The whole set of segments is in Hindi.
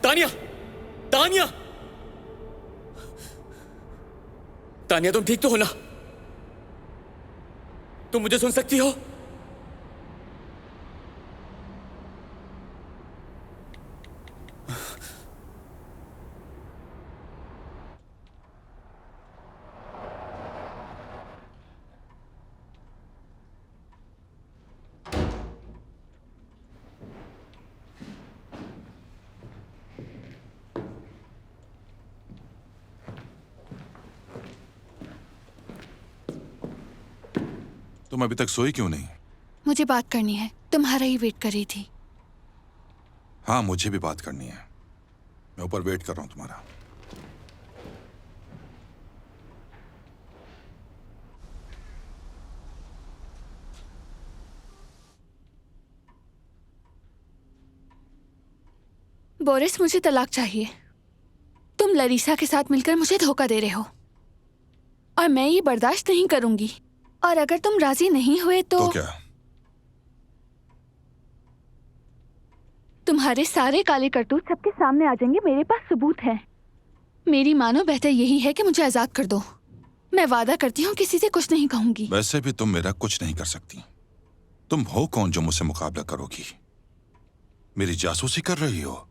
तानिया, तानिया, तानिया तुम ठीक तो हो ना? तुम मुझे सुन सकती हो? तुम अभी तक सोई क्यों नहीं? मुझे बात करनी है, तुम्हारा ही वेट कर रही थी। हाँ, मुझे भी बात करनी है। मैं ऊपर वेट कर रहा हूं तुम्हारा। बोरिस, मुझे तलाक चाहिए। तुम लरीसा के साथ मिलकर मुझे धोखा दे रहे हो और मैं ये बर्दाश्त नहीं करूंगी। और अगर तुम राजी नहीं हुए तो क्या? तुम्हारे सारे काले करतूत सबके सामने आ जाएंगे। मेरे पास सबूत है। मेरी मानो बेहतर यही है कि मुझे आजाद कर दो। मैं वादा करती हूँ किसी से कुछ नहीं कहूंगी। वैसे भी तुम मेरा कुछ नहीं कर सकती। तुम हो कौन जो मुझसे मुकाबला करोगी? मेरी जासूसी कर रही हो?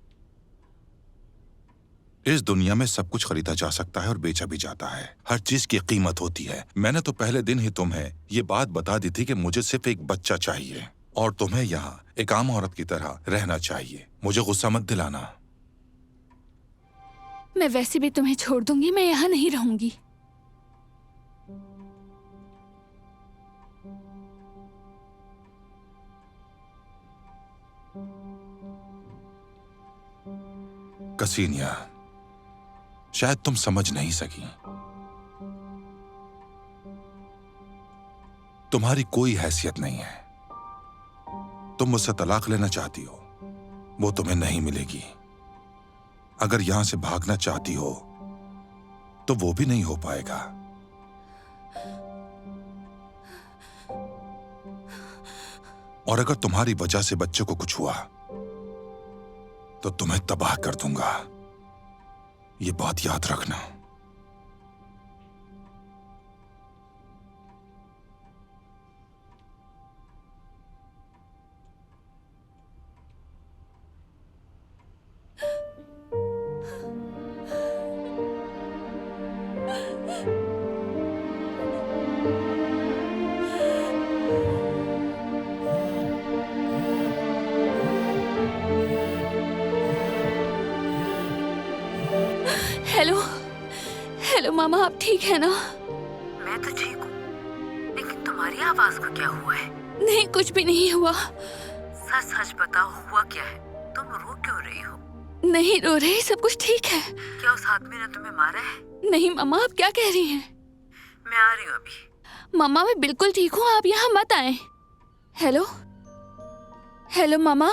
इस दुनिया में सब कुछ खरीदा जा सकता है और बेचा भी जाता है। हर चीज की कीमत होती है। मैंने तो पहले दिन ही तुम्हें ये बात बता दी थी कि मुझे सिर्फ एक बच्चा चाहिए और तुम्हें यहाँ एक आम औरत की तरह रहना चाहिए। मुझे गुस्सा मत दिलाना। मैं वैसे भी तुम्हें छोड़ दूंगी। मैं यहाँ नहीं रहूंगी। कसीनिया, शायद तुम समझ नहीं सकी। तुम्हारी कोई हैसियत नहीं है। तुम मुझसे तलाक लेना चाहती हो, वो तुम्हें नहीं मिलेगी। अगर यहां से भागना चाहती हो तो वो भी नहीं हो पाएगा। और अगर तुम्हारी वजह से बच्चे को कुछ हुआ तो तुम्हें तबाह कर दूंगा। ये बात याद रखना। हेलो, हेलो मामा, आप ठीक है ना? मैं तो ठीक हूँ, लेकिन तुम्हारी आवाज को क्या हुआ है? नहीं, कुछ भी नहीं हुआ। सच सच बताओ, हुआ क्या है? तुम रो क्यों रही हो? नहीं रो रही, सब कुछ ठीक है। क्या उस आदमी ने तुम्हें मारा है? नहीं मामा, आप क्या कह रही हैं? मैं आ रही हूँ अभी। मामा, मैं बिल्कुल ठीक हूँ, आप यहाँ मत आए। हेलो, हेलो मामा।